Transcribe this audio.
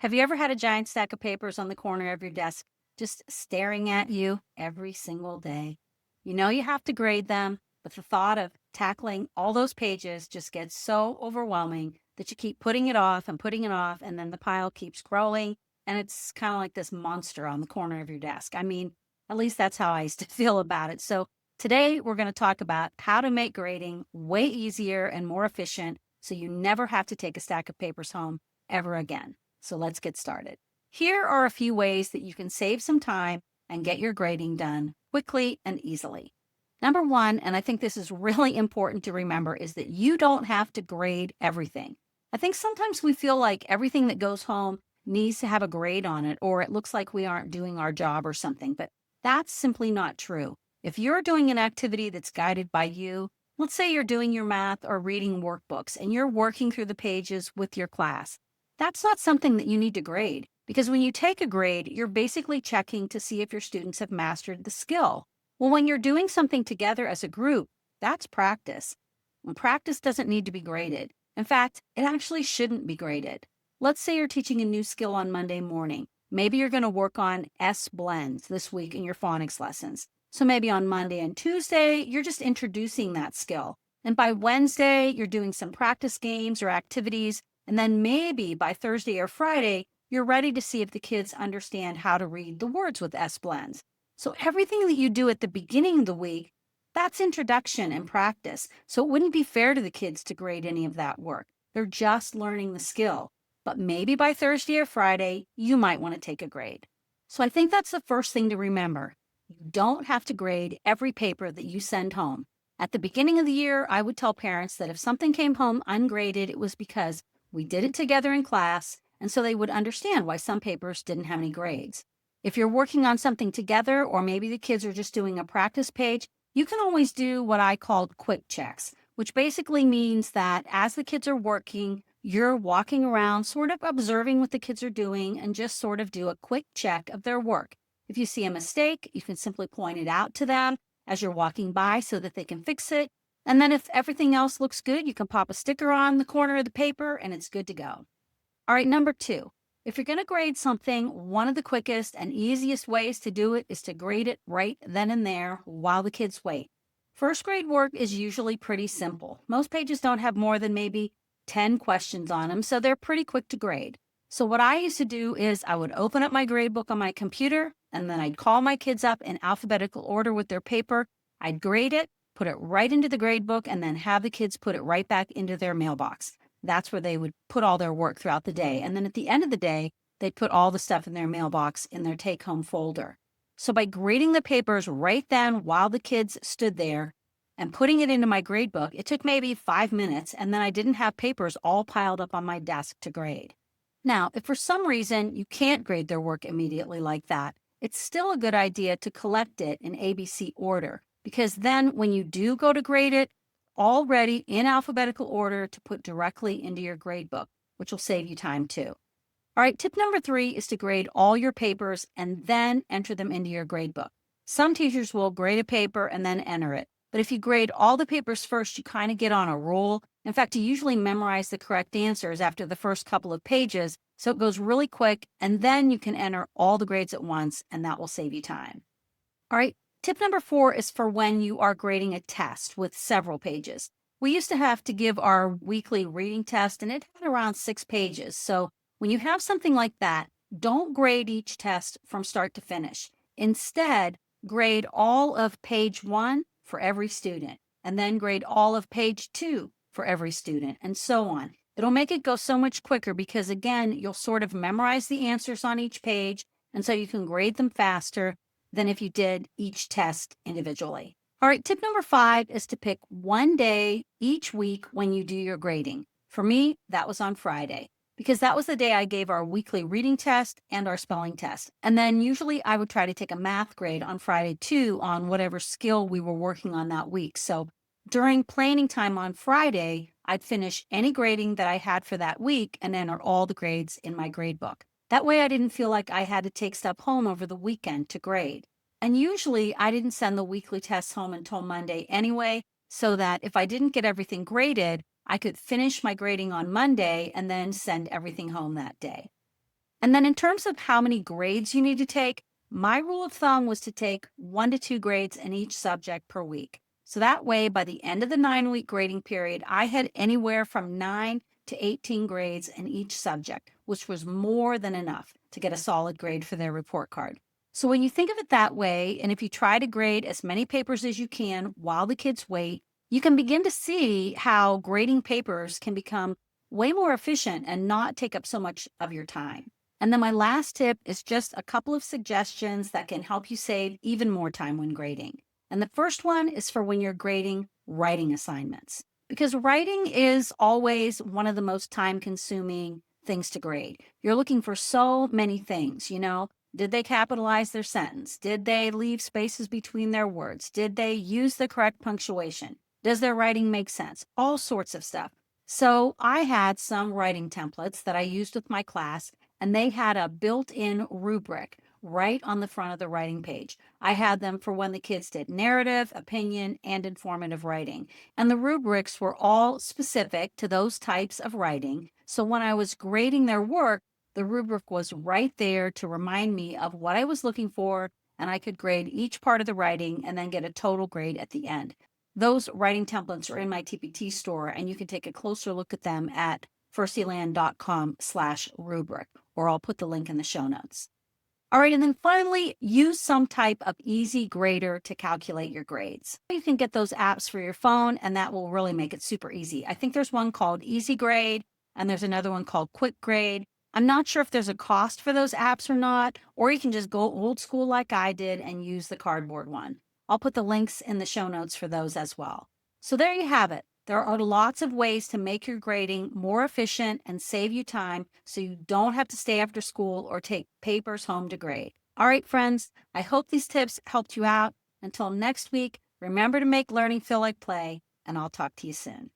Have you ever had a giant stack of papers on the corner of your desk just staring at you every single day? You know you have to grade them, but the thought of tackling all those pages just gets so overwhelming that you keep putting it off and putting it off, and then the pile keeps growing, and it's kind of like this monster on the corner of your desk. I mean, at least that's how I used to feel about it. So today we're going to talk about how to make grading way easier and more efficient so you never have to take a stack of papers home ever again. So let's get started. Here are a few ways that you can save some time and get your grading done quickly and easily. Number one, and I think this is really important to remember, is that you don't have to grade everything. I think sometimes we feel like everything that goes home needs to have a grade on it, or it looks like we aren't doing our job or something, but that's simply not true. If you're doing an activity that's guided by you, let's say you're doing your math or reading workbooks and you're working through the pages with your class, that's not something that you need to grade, because when you take a grade, you're basically checking to see if your students have mastered the skill. Well, when you're doing something together as a group, that's practice. And practice doesn't need to be graded. In fact, it actually shouldn't be graded. Let's say you're teaching a new skill on Monday morning. Maybe you're going to work on S blends this week in your phonics lessons. So maybe on Monday and Tuesday, you're just introducing that skill. And by Wednesday, you're doing some practice games or activities. And then maybe by Thursday or Friday, you're ready to see if the kids understand how to read the words with S blends. So everything that you do at the beginning of the week, that's introduction and practice. So it wouldn't be fair to the kids to grade any of that work. They're just learning the skill. But maybe by Thursday or Friday, you might want to take a grade. So I think that's the first thing to remember. You don't have to grade every paper that you send home. At the beginning of the year, I would tell parents that if something came home ungraded, it was because we did it together in class, and so they would understand why some papers didn't have any grades. If you're working on something together, or maybe the kids are just doing a practice page, you can always do what I called quick checks, which basically means that as the kids are working, you're walking around sort of observing what the kids are doing and just sort of do a quick check of their work. If you see a mistake, you can simply point it out to them as you're walking by so that they can fix it. And then if everything else looks good, you can pop a sticker on the corner of the paper and it's good to go. All right, number two, if you're going to grade something, one of the quickest and easiest ways to do it is to grade it right then and there while the kids wait. First grade work is usually pretty simple. Most pages don't have more than maybe 10 questions on them, so they're pretty quick to grade. So what I used to do is I would open up my grade book on my computer, and then I'd call my kids up in alphabetical order with their paper. I'd grade it, put it right into the grade book, and then have the kids put it right back into their mailbox. That's where they would put all their work throughout the day. And then at the end of the day, they'd put all the stuff in their mailbox in their take-home folder. So by grading the papers right then while the kids stood there and putting it into my grade book, it took maybe 5 minutes, and then I didn't have papers all piled up on my desk to grade. Now, if for some reason you can't grade their work immediately like that, it's still a good idea to collect it in ABC order, because then when you do go to grade it, already in alphabetical order to put directly into your grade book, which will save you time too. All right, tip number 3 is to grade all your papers and then enter them into your grade book. Some teachers will grade a paper and then enter it, but if you grade all the papers first, you kind of get on a roll. In fact, you usually memorize the correct answers after the first couple of pages, so it goes really quick, and then you can enter all the grades at once, and that will save you time. All right, tip number 4 is for when you are grading a test with several pages. We used to have to give our weekly reading test, and it had around 6 pages. So when you have something like that, don't grade each test from start to finish. Instead, grade all of page 1 for every student, and then grade all of page 2 for every student, and so on. It'll make it go so much quicker because, again, you'll sort of memorize the answers on each page, and so you can grade them faster than if you did each test individually. All right, tip number 5 is to pick one day each week when you do your grading. For me, that was on Friday, because that was the day I gave our weekly reading test and our spelling test. And then usually I would try to take a math grade on Friday too on whatever skill we were working on that week. So during planning time on Friday, I'd finish any grading that I had for that week and enter all the grades in my grade book. That way I didn't feel like I had to take stuff home over the weekend to grade. And usually I didn't send the weekly tests home until Monday anyway, so that if I didn't get everything graded, I could finish my grading on Monday and then send everything home that day. And then in terms of how many grades you need to take, my rule of thumb was to take 1 to 2 grades in each subject per week. So that way, by the end of the 9-week grading period, I had anywhere from 9 to 18 grades in each subject, which was more than enough to get a solid grade for their report card. So when you think of it that way, and if you try to grade as many papers as you can while the kids wait, you can begin to see how grading papers can become way more efficient and not take up so much of your time. And then my last tip is just a couple of suggestions that can help you save even more time when grading. And the first one is for when you're grading writing assignments, because writing is always one of the most time-consuming things to grade. You're looking for so many things, Did they capitalize their sentence? Did they leave spaces between their words? Did they use the correct punctuation? Does their writing make sense? All sorts of stuff. So I had some writing templates that I used with my class, and they had a built-in rubric right on the front of the writing page. I had them for when the kids did narrative, opinion, and informative writing. And the rubrics were all specific to those types of writing. So when I was grading their work, the rubric was right there to remind me of what I was looking for, and I could grade each part of the writing and then get a total grade at the end. Those writing templates are in my TPT store, and you can take a closer look at them at @ffirstyland.com/rubric, or I'll put the link in the show notes. All right, and then finally, use some type of easy grader to calculate your grades. You can get those apps for your phone, and that will really make it super easy. I think there's one called Easy Grade, and there's another one called Quick Grade. I'm not sure if there's a cost for those apps or not, or you can just go old school like I did and use the cardboard one. I'll put the links in the show notes for those as well. So there you have it. There are lots of ways to make your grading more efficient and save you time so you don't have to stay after school or take papers home to grade. All right, friends, I hope these tips helped you out. Until next week, remember to make learning feel like play, and I'll talk to you soon.